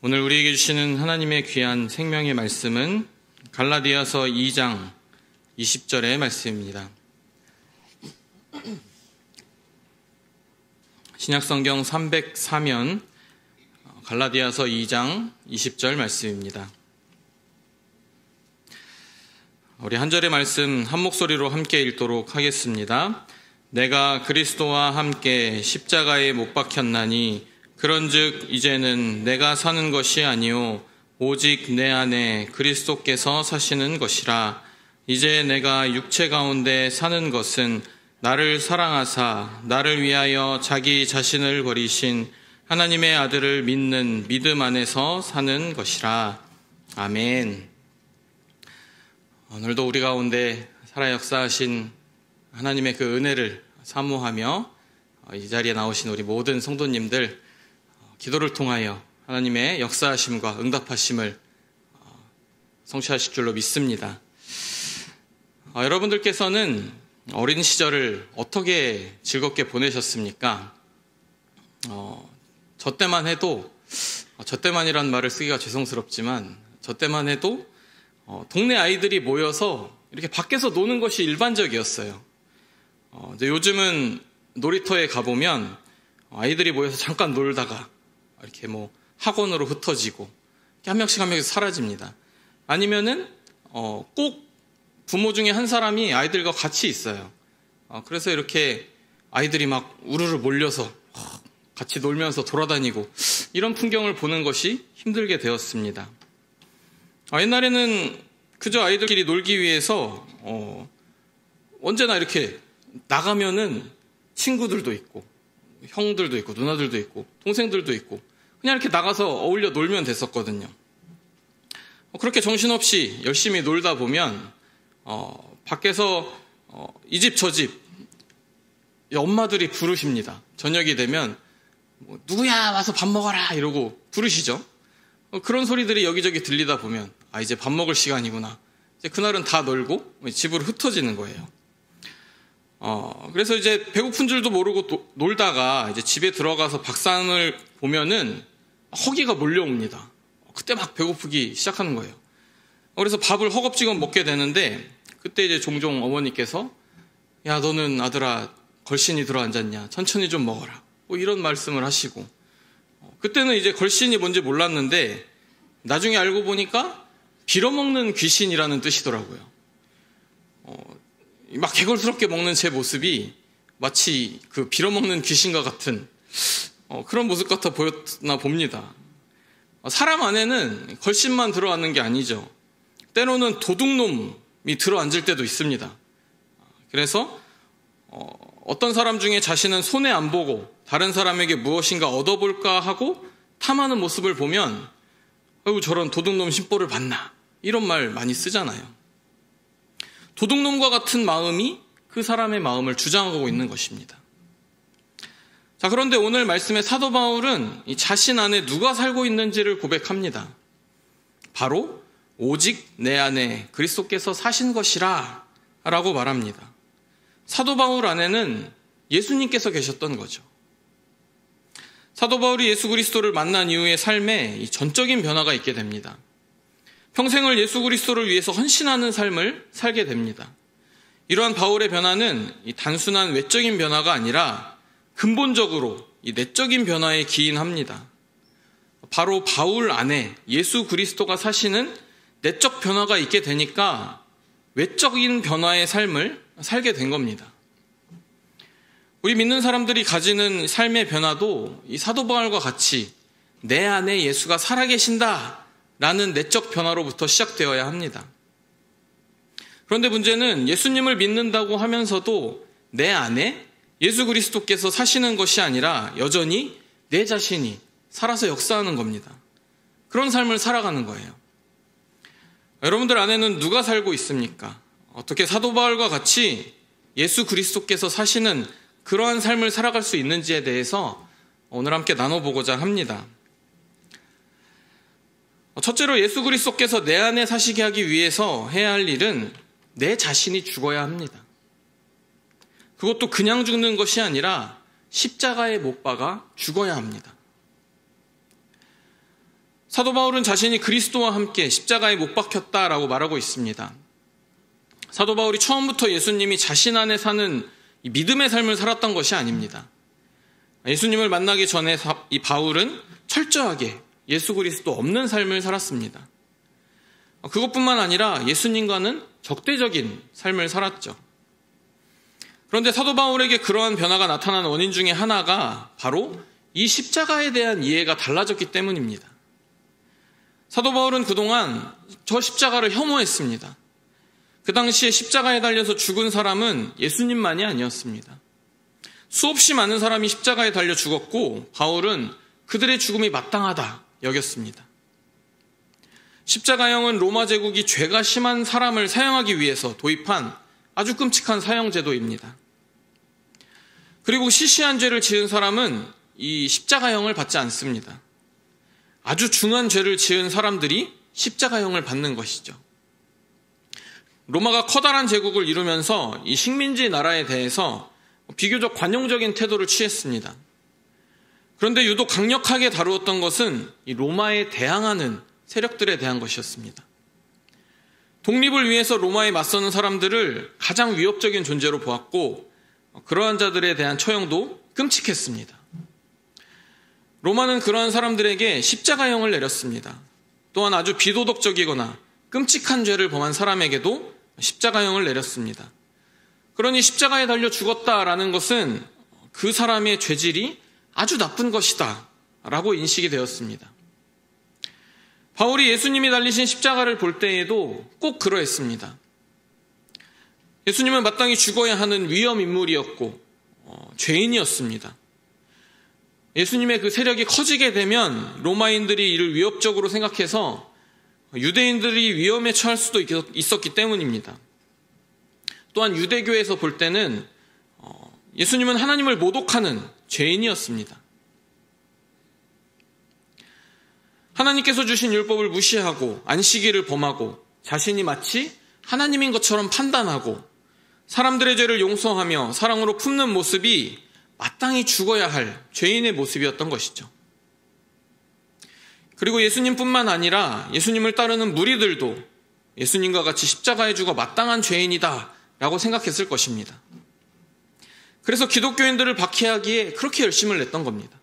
오늘 우리에게 주시는 하나님의 귀한 생명의 말씀은 갈라디아서 2장 20절의 말씀입니다. 신약성경 304면 갈라디아서 2장 20절 말씀입니다. 우리 한 절의 말씀 한 목소리로 함께 읽도록 하겠습니다. 내가 그리스도와 함께 십자가에 못 박혔나니 그런즉 이제는 내가 사는 것이 아니요 오직 내 안에 그리스도께서 사시는 것이라. 이제 내가 육체 가운데 사는 것은 나를 사랑하사 나를 위하여 자기 자신을 버리신 하나님의 아들을 믿는 믿음 안에서 사는 것이라. 아멘. 오늘도 우리 가운데 살아 역사하신 하나님의 그 은혜를 사모하며 이 자리에 나오신 우리 모든 성도님들 기도를 통하여 하나님의 역사하심과 응답하심을 성취하실 줄로 믿습니다. 여러분들께서는 어린 시절을 어떻게 즐겁게 보내셨습니까? 저 때만이란 말을 쓰기가 죄송스럽지만 저 때만 해도 동네 아이들이 모여서 이렇게 밖에서 노는 것이 일반적이었어요. 이제 요즘은 놀이터에 가보면 아이들이 모여서 잠깐 놀다가 이렇게 학원으로 흩어지고 한 명씩 사라집니다. 아니면은 꼭 부모 중에 한 사람이 아이들과 같이 있어요. 그래서 이렇게 아이들이 막 우르르 몰려서 같이 놀면서 돌아다니고 이런 풍경을 보는 것이 힘들게 되었습니다. 옛날에는 그저 아이들끼리 놀기 위해서 언제나 이렇게 나가면은 친구들도 있고 형들도 있고 누나들도 있고 동생들도 있고 그냥 이렇게 나가서 어울려 놀면 됐었거든요. 그렇게 정신없이 열심히 놀다 보면 밖에서 이 집 저 집 엄마들이 부르십니다. 저녁이 되면 누구야 와서 밥 먹어라 이러고 부르시죠. 그런 소리들이 여기저기 들리다 보면 이제 밥 먹을 시간이구나. 이제 그날은 다 놀고 집으로 흩어지는 거예요. 그래서 이제 배고픈 줄도 모르고 놀다가 이제 집에 들어가서 밥상을 보면은 허기가 몰려옵니다. 그때 막 배고프기 시작하는 거예요. 그래서 밥을 허겁지겁 먹게 되는데 그때 이제 종종 어머니께서 야 너는 아들아 걸신이 들어앉았냐 천천히 좀 먹어라 이런 말씀을 하시고 그때는 이제 걸신이 뭔지 몰랐는데 나중에 알고 보니까 빌어먹는 귀신이라는 뜻이더라고요. 막 개걸스럽게 먹는 제 모습이 마치 그 빌어먹는 귀신과 같은 그런 모습 같아 보였나 봅니다. 사람 안에는 걸신만 들어앉는 게 아니죠. 때로는 도둑놈이 들어앉을 때도 있습니다. 그래서 어떤 사람 중에 자신은 손해 안 보고 다른 사람에게 무엇인가 얻어볼까 하고 탐하는 모습을 보면 아이고 저런 도둑놈 심보를 봤나 이런 말 많이 쓰잖아요. 도둑놈과 같은 마음이 그 사람의 마음을 주장하고 있는 것입니다. 자, 그런데 오늘 말씀의 사도 바울은 이 자신 안에 누가 살고 있는지를 고백합니다. 바로 오직 내 안에 그리스도께서 사신 것이라 라고 말합니다. 사도 바울 안에는 예수님께서 계셨던 거죠. 사도 바울이 예수 그리스도를 만난 이후의 삶에 이 전적인 변화가 있게 됩니다. 평생을 예수 그리스도를 위해서 헌신하는 삶을 살게 됩니다. 이러한 바울의 변화는 이 단순한 외적인 변화가 아니라 근본적으로 이 내적인 변화에 기인합니다. 바로 바울 안에 예수 그리스도가 사시는 내적 변화가 있게 되니까 외적인 변화의 삶을 살게 된 겁니다. 우리 믿는 사람들이 가지는 삶의 변화도 이 사도 바울과 같이 내 안에 예수가 살아계신다 라는 내적 변화로부터 시작되어야 합니다. 그런데 문제는 예수님을 믿는다고 하면서도 내 안에 예수 그리스도께서 사시는 것이 아니라 여전히 내 자신이 살아서 역사하는 겁니다. 그런 삶을 살아가는 거예요. 여러분들 안에는 누가 살고 있습니까? 어떻게 사도 바울과 같이 예수 그리스도께서 사시는 그러한 삶을 살아갈 수 있는지에 대해서 오늘 함께 나눠보고자 합니다. 첫째로 예수 그리스도께서 내 안에 사시게 하기 위해서 해야 할 일은 내 자신이 죽어야 합니다. 그것도 그냥 죽는 것이 아니라 십자가에 못 박아 죽어야 합니다. 사도 바울은 자신이 그리스도와 함께 십자가에 못 박혔다라고 말하고 있습니다. 사도 바울이 처음부터 예수님이 자신 안에 사는 이 믿음의 삶을 살았던 것이 아닙니다. 예수님을 만나기 전에 이 바울은 철저하게 예수 그리스도 없는 삶을 살았습니다. 그것뿐만 아니라 예수님과는 적대적인 삶을 살았죠. 그런데 사도 바울에게 그러한 변화가 나타난 원인 중에 하나가 바로 이 십자가에 대한 이해가 달라졌기 때문입니다. 사도 바울은 그동안 저 십자가를 혐오했습니다. 그 당시에 십자가에 달려서 죽은 사람은 예수님만이 아니었습니다. 수없이 많은 사람이 십자가에 달려 죽었고 바울은 그들의 죽음이 마땅하다 여겼습니다. 십자가형은 로마 제국이 죄가 심한 사람을 사형하기 위해서 도입한 아주 끔찍한 사형제도입니다. 그리고 시시한 죄를 지은 사람은 이 십자가형을 받지 않습니다. 아주 중한 죄를 지은 사람들이 십자가형을 받는 것이죠. 로마가 커다란 제국을 이루면서 이 식민지 나라에 대해서 비교적 관용적인 태도를 취했습니다. 그런데 유독 강력하게 다루었던 것은 이 로마에 대항하는 세력들에 대한 것이었습니다. 독립을 위해서 로마에 맞서는 사람들을 가장 위협적인 존재로 보았고 그러한 자들에 대한 처형도 끔찍했습니다. 로마는 그러한 사람들에게 십자가형을 내렸습니다. 또한 아주 비도덕적이거나 끔찍한 죄를 범한 사람에게도 십자가형을 내렸습니다. 그러니 십자가에 달려 죽었다라는 것은 그 사람의 죄질이 아주 나쁜 것이다 라고 인식이 되었습니다. 바울이 예수님이 달리신 십자가를 볼 때에도 꼭 그러했습니다. 예수님은 마땅히 죽어야 하는 위험 인물이었고 죄인이었습니다. 예수님의 그 세력이 커지게 되면 로마인들이 이를 위협적으로 생각해서 유대인들이 위험에 처할 수도 있었기 때문입니다. 또한 유대교에서 볼 때는 예수님은 하나님을 모독하는 죄인이었습니다. 하나님께서 주신 율법을 무시하고 안식일을 범하고 자신이 마치 하나님인 것처럼 판단하고 사람들의 죄를 용서하며 사랑으로 품는 모습이 마땅히 죽어야 할 죄인의 모습이었던 것이죠. 그리고 예수님뿐만 아니라 예수님을 따르는 무리들도 예수님과 같이 십자가에 죽어 마땅한 죄인이다 라고 생각했을 것입니다. 그래서 기독교인들을 박해하기에 그렇게 열심을 냈던 겁니다.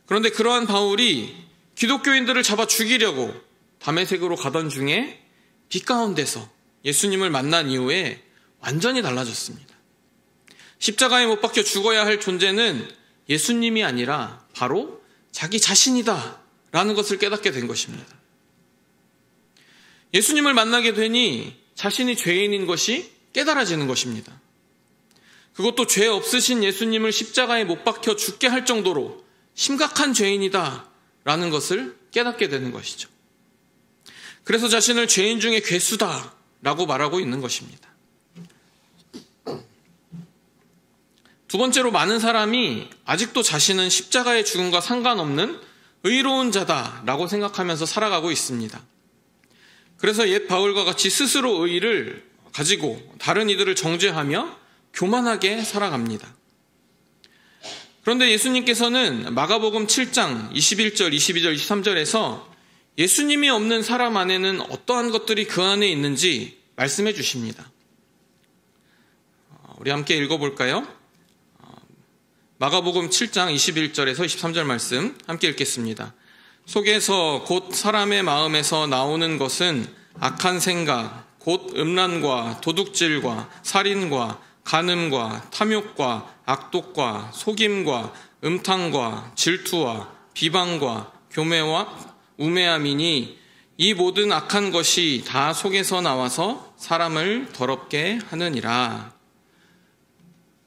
그런데 그러한 바울이 기독교인들을 잡아 죽이려고 다메섹으로 가던 중에 빛 가운데서 예수님을 만난 이후에 완전히 달라졌습니다. 십자가에 못 박혀 죽어야 할 존재는 예수님이 아니라 바로 자기 자신이다 라는 것을 깨닫게 된 것입니다. 예수님을 만나게 되니 자신이 죄인인 것이 깨달아지는 것입니다. 그것도 죄 없으신 예수님을 십자가에 못 박혀 죽게 할 정도로 심각한 죄인이다 라는 것을 깨닫게 되는 것이죠. 그래서 자신을 죄인 중에 괴수다 라고 말하고 있는 것입니다. 두 번째로 많은 사람이 아직도 자신은 십자가의 죽음과 상관없는 의로운 자다라고 생각하면서 살아가고 있습니다. 그래서 옛 바울과 같이 스스로 의의를 가지고 다른 이들을 정죄하며 교만하게 살아갑니다. 그런데 예수님께서는 마가복음 7장 21절, 22절, 23절에서 예수님이 없는 사람 안에는 어떠한 것들이 그 안에 있는지 말씀해 주십니다. 우리 함께 읽어볼까요? 마가복음 7장 21절에서 23절 말씀 함께 읽겠습니다. 속에서 곧 사람의 마음에서 나오는 것은 악한 생각, 곧 음란과 도둑질과 살인과 간음과 탐욕과 악독과 속임과 음탕과 질투와 비방과 교매와 우매함이니 이 모든 악한 것이 다 속에서 나와서 사람을 더럽게 하느니라.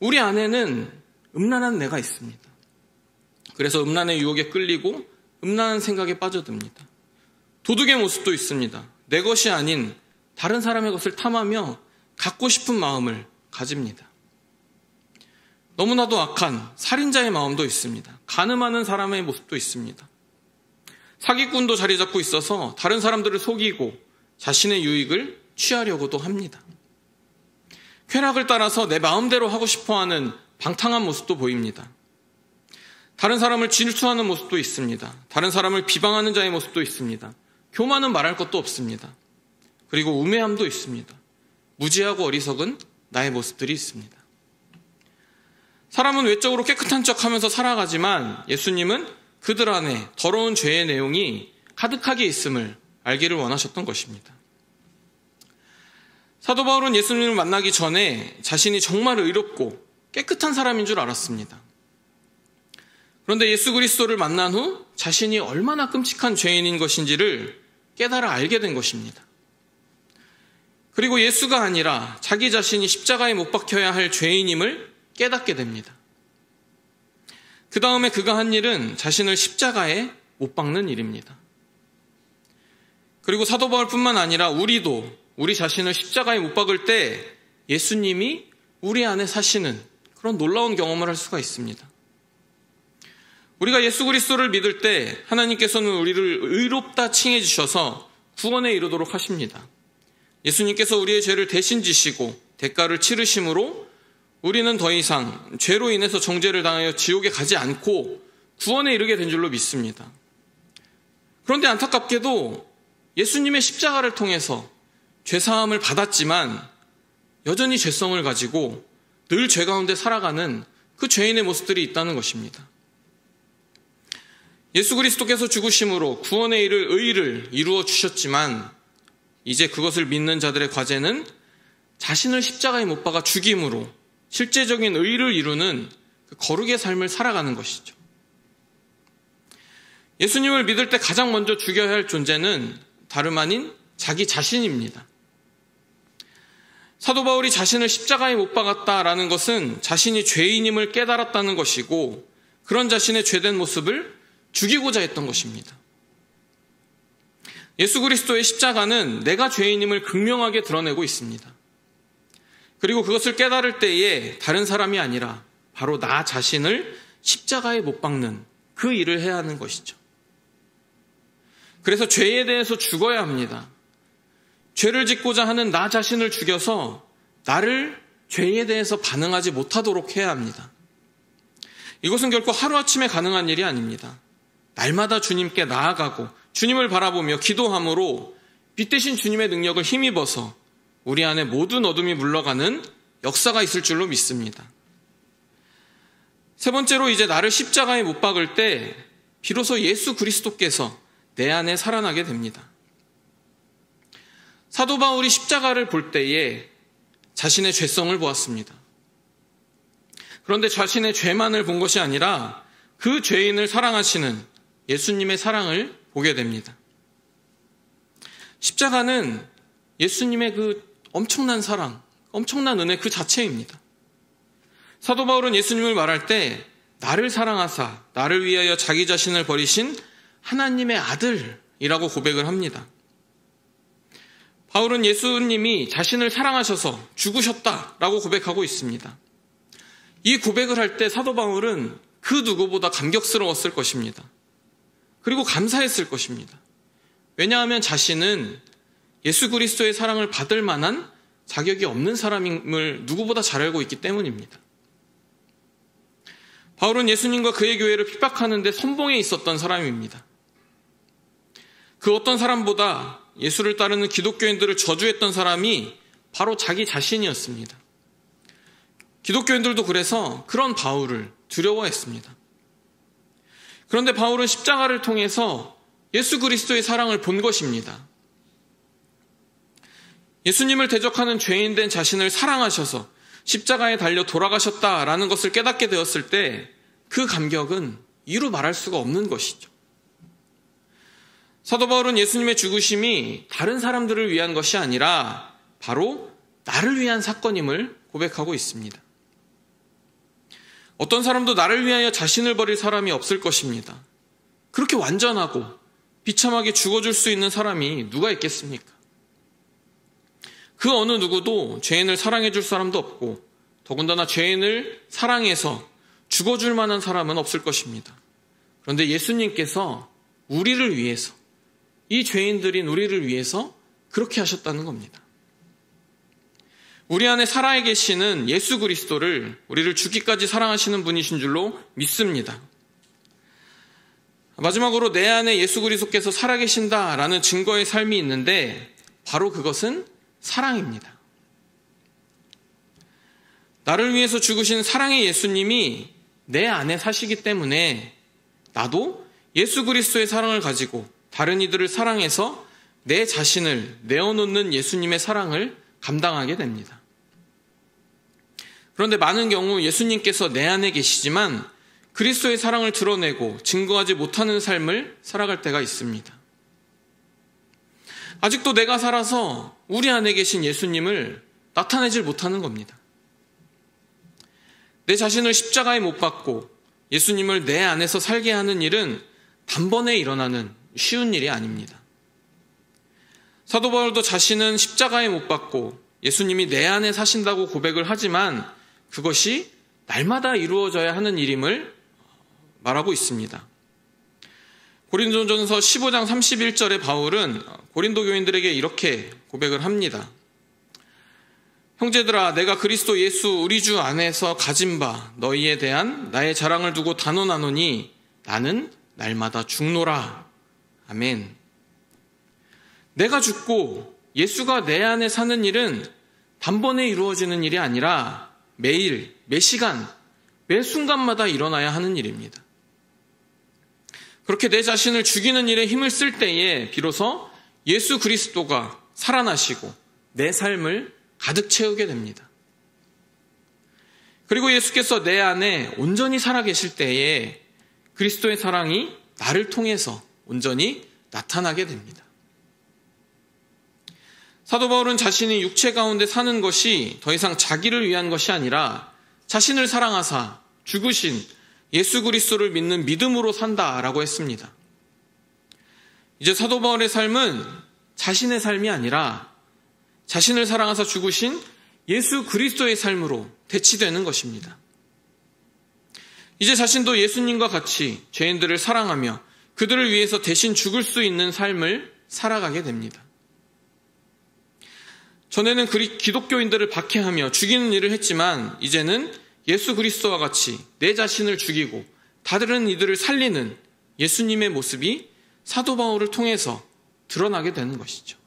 우리 안에는 음란한 내가 있습니다. 그래서 음란의 유혹에 끌리고 음란한 생각에 빠져듭니다. 도둑의 모습도 있습니다. 내 것이 아닌 다른 사람의 것을 탐하며 갖고 싶은 마음을 가집니다. 너무나도 악한 살인자의 마음도 있습니다. 간음하는 사람의 모습도 있습니다. 사기꾼도 자리 잡고 있어서 다른 사람들을 속이고 자신의 유익을 취하려고도 합니다. 쾌락을 따라서 내 마음대로 하고 싶어하는 방탕한 모습도 보입니다. 다른 사람을 질투하는 모습도 있습니다. 다른 사람을 비방하는 자의 모습도 있습니다. 교만은 말할 것도 없습니다. 그리고 우매함도 있습니다. 무지하고 어리석은 나의 모습들이 있습니다. 사람은 외적으로 깨끗한 척하면서 살아가지만 예수님은 그들 안에 더러운 죄의 내용이 가득하게 있음을 알기를 원하셨던 것입니다. 사도 바울은 예수님을 만나기 전에 자신이 정말 의롭고 깨끗한 사람인 줄 알았습니다. 그런데 예수 그리스도를 만난 후 자신이 얼마나 끔찍한 죄인인 것인지를 깨달아 알게 된 것입니다. 그리고 예수가 아니라 자기 자신이 십자가에 못 박혀야 할 죄인임을 깨닫게 됩니다. 그 다음에 그가 한 일은 자신을 십자가에 못 박는 일입니다. 그리고 사도 바울뿐만 아니라 우리도 우리 자신을 십자가에 못 박을 때 예수님이 우리 안에 사시는 그런 놀라운 경험을 할 수가 있습니다. 우리가 예수 그리스도를 믿을 때 하나님께서는 우리를 의롭다 칭해 주셔서 구원에 이르도록 하십니다. 예수님께서 우리의 죄를 대신 지시고 대가를 치르심으로 우리는 더 이상 죄로 인해서 정죄를 당하여 지옥에 가지 않고 구원에 이르게 된 줄로 믿습니다. 그런데 안타깝게도 예수님의 십자가를 통해서 죄사함을 받았지만 여전히 죄성을 가지고 늘 죄 가운데 살아가는 그 죄인의 모습들이 있다는 것입니다. 예수 그리스도께서 죽으심으로 구원에 이를 의를 이루어 주셨지만 이제 그것을 믿는 자들의 과제는 자신을 십자가에 못 박아 죽임으로 실제적인 의를 이루는 그 거룩의 삶을 살아가는 것이죠. 예수님을 믿을 때 가장 먼저 죽여야 할 존재는 다름 아닌 자기 자신입니다. 사도 바울이 자신을 십자가에 못 박았다라는 것은 자신이 죄인임을 깨달았다는 것이고 그런 자신의 죄된 모습을 죽이고자 했던 것입니다. 예수 그리스도의 십자가는 내가 죄인임을 극명하게 드러내고 있습니다. 그리고 그것을 깨달을 때에 다른 사람이 아니라 바로 나 자신을 십자가에 못 박는 그 일을 해야 하는 것이죠. 그래서 죄에 대해서 죽어야 합니다. 죄를 짓고자 하는 나 자신을 죽여서 나를 죄에 대해서 반응하지 못하도록 해야 합니다. 이것은 결코 하루아침에 가능한 일이 아닙니다. 날마다 주님께 나아가고 주님을 바라보며 기도함으로 빛 대신 주님의 능력을 힘입어서 우리 안에 모든 어둠이 물러가는 역사가 있을 줄로 믿습니다. 세 번째로 이제 나를 십자가에 못 박을 때 비로소 예수 그리스도께서 내 안에 살아나게 됩니다. 사도 바울이 십자가를 볼 때에 자신의 죄성을 보았습니다. 그런데 자신의 죄만을 본 것이 아니라 그 죄인을 사랑하시는 예수님의 사랑을 보게 됩니다. 십자가는 예수님의 그 엄청난 사랑, 엄청난 은혜 그 자체입니다. 사도 바울은 예수님을 말할 때 나를 사랑하사 나를 위하여 자기 자신을 버리신 하나님의 아들이라고 고백을 합니다. 바울은 예수님이 자신을 사랑하셔서 죽으셨다라고 고백하고 있습니다. 이 고백을 할 때 사도 바울은 그 누구보다 감격스러웠을 것입니다. 그리고 감사했을 것입니다. 왜냐하면 자신은 예수 그리스도의 사랑을 받을 만한 자격이 없는 사람임을 누구보다 잘 알고 있기 때문입니다. 바울은 예수님과 그의 교회를 핍박하는 데 선봉에 있었던 사람입니다. 그 어떤 사람보다 예수를 따르는 기독교인들을 저주했던 사람이 바로 자기 자신이었습니다. 기독교인들도 그래서 그런 바울을 두려워했습니다. 그런데 바울은 십자가를 통해서 예수 그리스도의 사랑을 본 것입니다. 예수님을 대적하는 죄인된 자신을 사랑하셔서 십자가에 달려 돌아가셨다라는 것을 깨닫게 되었을 때 그 감격은 이루 말할 수가 없는 것이죠. 사도 바울은 예수님의 죽으심이 다른 사람들을 위한 것이 아니라 바로 나를 위한 사건임을 고백하고 있습니다. 어떤 사람도 나를 위하여 자신을 버릴 사람이 없을 것입니다. 그렇게 완전하고 비참하게 죽어줄 수 있는 사람이 누가 있겠습니까? 그 어느 누구도 죄인을 사랑해 줄 사람도 없고 더군다나 죄인을 사랑해서 죽어줄 만한 사람은 없을 것입니다. 그런데 예수님께서 우리를 위해서, 이 죄인들인 우리를 위해서 그렇게 하셨다는 겁니다. 우리 안에 살아 계시는 예수 그리스도를 우리를 죽기까지 사랑하시는 분이신 줄로 믿습니다. 마지막으로 내 안에 예수 그리스도께서 살아계신다라는 증거의 삶이 있는데 바로 그것은 사랑입니다. 나를 위해서 죽으신 사랑의 예수님이 내 안에 사시기 때문에 나도 예수 그리스도의 사랑을 가지고 다른 이들을 사랑해서 내 자신을 내어놓는 예수님의 사랑을 감당하게 됩니다. 그런데 많은 경우 예수님께서 내 안에 계시지만 그리스도의 사랑을 드러내고 증거하지 못하는 삶을 살아갈 때가 있습니다. 아직도 내가 살아서 우리 안에 계신 예수님을 나타내질 못하는 겁니다. 내 자신을 십자가에 못 박고 예수님을 내 안에서 살게 하는 일은 단번에 일어나는 쉬운 일이 아닙니다. 사도 바울도 자신은 십자가에 못 박고 예수님이 내 안에 사신다고 고백을 하지만 그것이 날마다 이루어져야 하는 일임을 말하고 있습니다. 고린도전서 15장 31절에 바울은 고린도 교인들에게 이렇게 고백을 합니다. 형제들아, 내가 그리스도 예수 우리 주 안에서 가진 바 너희에 대한 나의 자랑을 두고 단언하노니 나는 날마다 죽노라. 아멘. 내가 죽고 예수가 내 안에 사는 일은 단번에 이루어지는 일이 아니라 매일, 매 시간, 매 순간마다 일어나야 하는 일입니다. 그렇게 내 자신을 죽이는 일에 힘을 쓸 때에 비로소 예수 그리스도가 살아나시고 내 삶을 가득 채우게 됩니다. 그리고 예수께서 내 안에 온전히 살아계실 때에 그리스도의 사랑이 나를 통해서 온전히 나타나게 됩니다. 사도 바울은 자신이 육체 가운데 사는 것이 더 이상 자기를 위한 것이 아니라 자신을 사랑하사 죽으신 예수 그리스도를 믿는 믿음으로 산다라고 했습니다. 이제 사도 바울의 삶은 자신의 삶이 아니라 자신을 사랑하사 죽으신 예수 그리스도의 삶으로 대치되는 것입니다. 이제 자신도 예수님과 같이 죄인들을 사랑하며 그들을 위해서 대신 죽을 수 있는 삶을 살아가게 됩니다. 전에는 기독교인들을 박해하며 죽이는 일을 했지만 이제는 예수 그리스도와 같이 내 자신을 죽이고 다른 이들을 살리는 예수님의 모습이 사도 바울을 통해서 드러나게 되는 것이죠.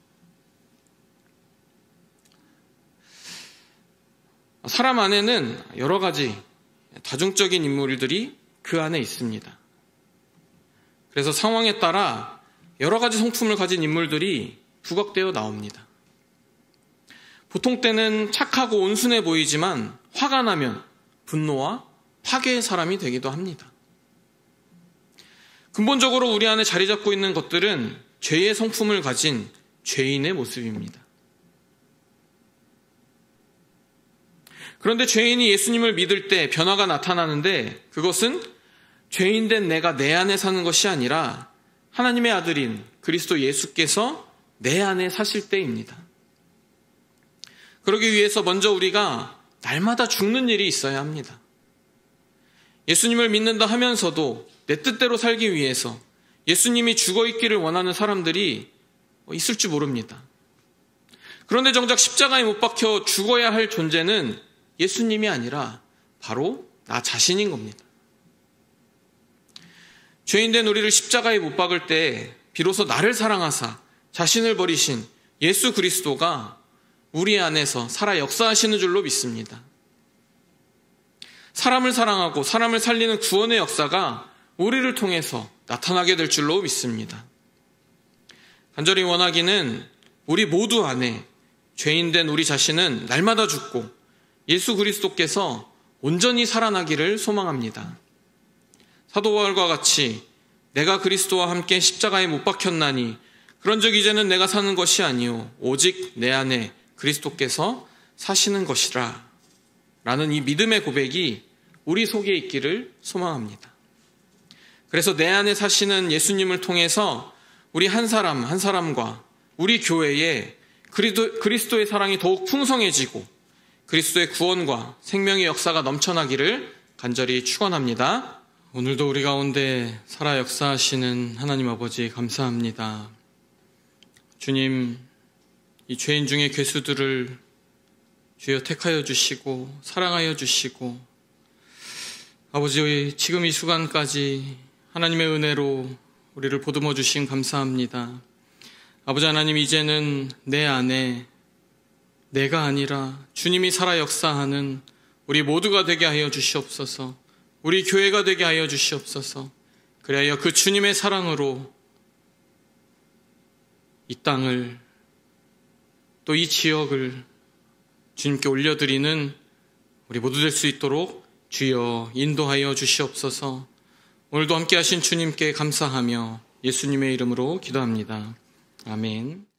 사람 안에는 여러 가지 다중적인 인물들이 그 안에 있습니다. 그래서 상황에 따라 여러 가지 성품을 가진 인물들이 부각되어 나옵니다. 보통 때는 착하고 온순해 보이지만 화가 나면 분노와 파괴의 사람이 되기도 합니다. 근본적으로 우리 안에 자리 잡고 있는 것들은 죄의 성품을 가진 죄인의 모습입니다. 그런데 죄인이 예수님을 믿을 때 변화가 나타나는데 그것은 죄인된 내가 내 안에 사는 것이 아니라 하나님의 아들인 그리스도 예수께서 내 안에 사실 때입니다. 그러기 위해서 먼저 우리가 날마다 죽는 일이 있어야 합니다. 예수님을 믿는다 하면서도 내 뜻대로 살기 위해서 예수님이 죽어 있기를 원하는 사람들이 있을지 모릅니다. 그런데 정작 십자가에 못 박혀 죽어야 할 존재는 예수님이 아니라 바로 나 자신인 겁니다. 죄인된 우리를 십자가에 못 박을 때 비로소 나를 사랑하사 자신을 버리신 예수 그리스도가 우리 안에서 살아 역사하시는 줄로 믿습니다. 사람을 사랑하고 사람을 살리는 구원의 역사가 우리를 통해서 나타나게 될 줄로 믿습니다. 간절히 원하기는 우리 모두 안에 죄인된 우리 자신은 날마다 죽고 예수 그리스도께서 온전히 살아나기를 소망합니다. 사도 바울과 같이 내가 그리스도와 함께 십자가에 못 박혔나니 그런즉 이제는 내가 사는 것이 아니요 오직 내 안에 그리스도께서 사시는 것이라 라는 이 믿음의 고백이 우리 속에 있기를 소망합니다. 그래서 내 안에 사시는 예수님을 통해서 우리 한 사람 한 사람과 우리 교회에 그리스도의 사랑이 더욱 풍성해지고 그리스도의 구원과 생명의 역사가 넘쳐나기를 간절히 축원합니다. 오늘도 우리 가운데 살아 역사하시는 하나님 아버지 감사합니다. 주님, 이 죄인 중에 괴수들을 주여 택하여 주시고 사랑하여 주시고 아버지 지금 이 순간까지 하나님의 은혜로 우리를 보듬어 주심 감사합니다. 아버지 하나님, 이제는 내 안에 내가 아니라 주님이 살아 역사하는 우리 모두가 되게 하여 주시옵소서. 우리 교회가 되게 하여 주시옵소서. 그리하여 그 주님의 사랑으로 이 땅을 또 이 지역을 주님께 올려드리는 우리 모두 될 수 있도록 주여 인도하여 주시옵소서. 오늘도 함께 하신 주님께 감사하며 예수님의 이름으로 기도합니다. 아멘.